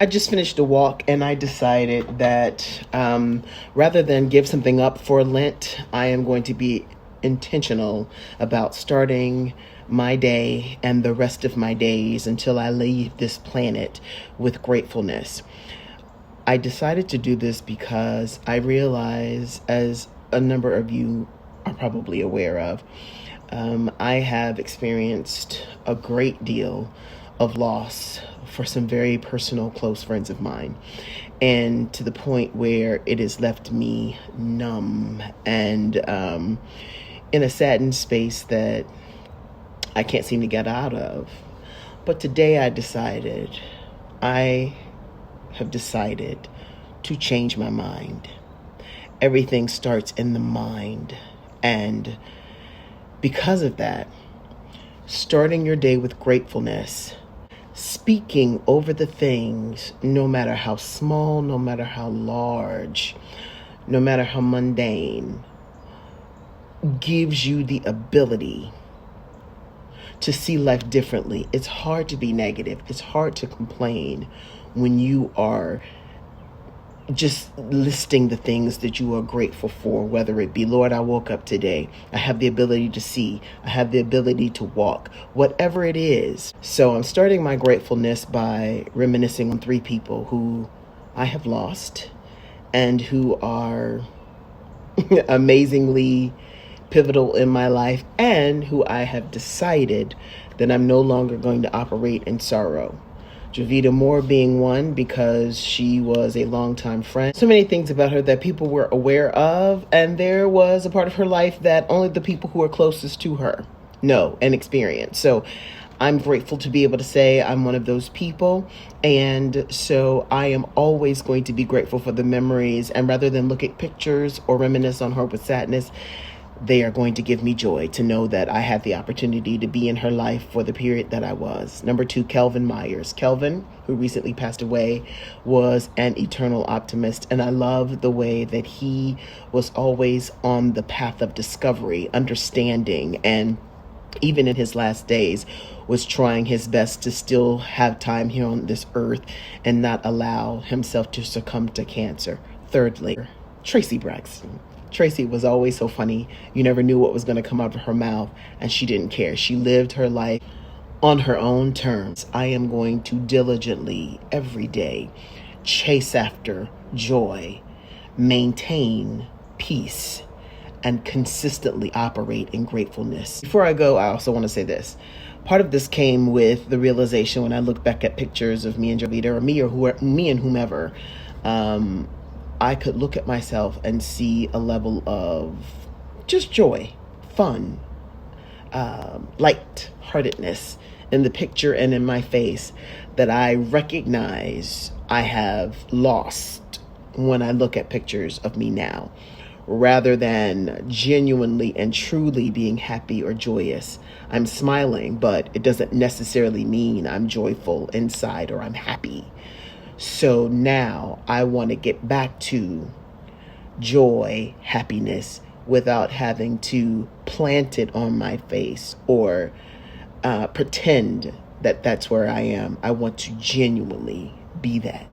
I just finished a walk and I decided that rather than give something up for Lent, I am going to be intentional about starting my day and the rest of my days until I leave this planet with gratefulness. I decided to do this because I realize, as a number of you are probably aware of, I have experienced a great deal of loss for some very personal, close friends of mine, and to the point where it has left me numb and in a saddened space that I can't seem to get out of. But today I have decided to change my mind. Everything starts in the mind. And because of that, starting your day with gratefulness, speaking over the things, no matter how small, no matter how large, no matter how mundane, gives you the ability to see life differently. It's hard to be negative. It's hard to complain when you are just listing the things that you are grateful for, whether it be, Lord, I woke up today. I have the ability to see. I have the ability to walk, whatever it is. So I'm starting my gratefulness by reminiscing on 3 people who I have lost and who are amazingly pivotal in my life, and who I have decided that I'm no longer going to operate in sorrow. Javita Moore being one, because she was a longtime friend. So many things about her that people were aware of, and there was a part of her life that only the people who are closest to her know and experience. So I'm grateful to be able to say I'm one of those people. And so I am always going to be grateful for the memories. And rather than look at pictures or reminisce on her with sadness, they are going to give me joy to know that I had the opportunity to be in her life for the period that I was. Number 2, Kelvin Myers. Kelvin, who recently passed away, was an eternal optimist. And I love the way that he was always on the path of discovery, understanding, and even in his last days was trying his best to still have time here on this earth and not allow himself to succumb to cancer. Thirdly, Tracy Braxton. Tracy was always so funny. You never knew what was going to come out of her mouth, and she didn't care. She lived her life on her own terms. I am going to diligently, every day, chase after joy, maintain peace, and consistently operate in gratefulness. Before I go, I also want to say this. Part of this came with the realization when I look back at pictures of me and Javita, or me and whomever, I could look at myself and see a level of just joy, fun, light-heartedness in the picture and in my face that I recognize I have lost when I look at pictures of me now, rather than genuinely and truly being happy or joyous. I'm smiling, but it doesn't necessarily mean I'm joyful inside or I'm happy. So now I want to get back to joy, happiness, without having to plant it on my face or pretend that that's where I am. I want to genuinely be that.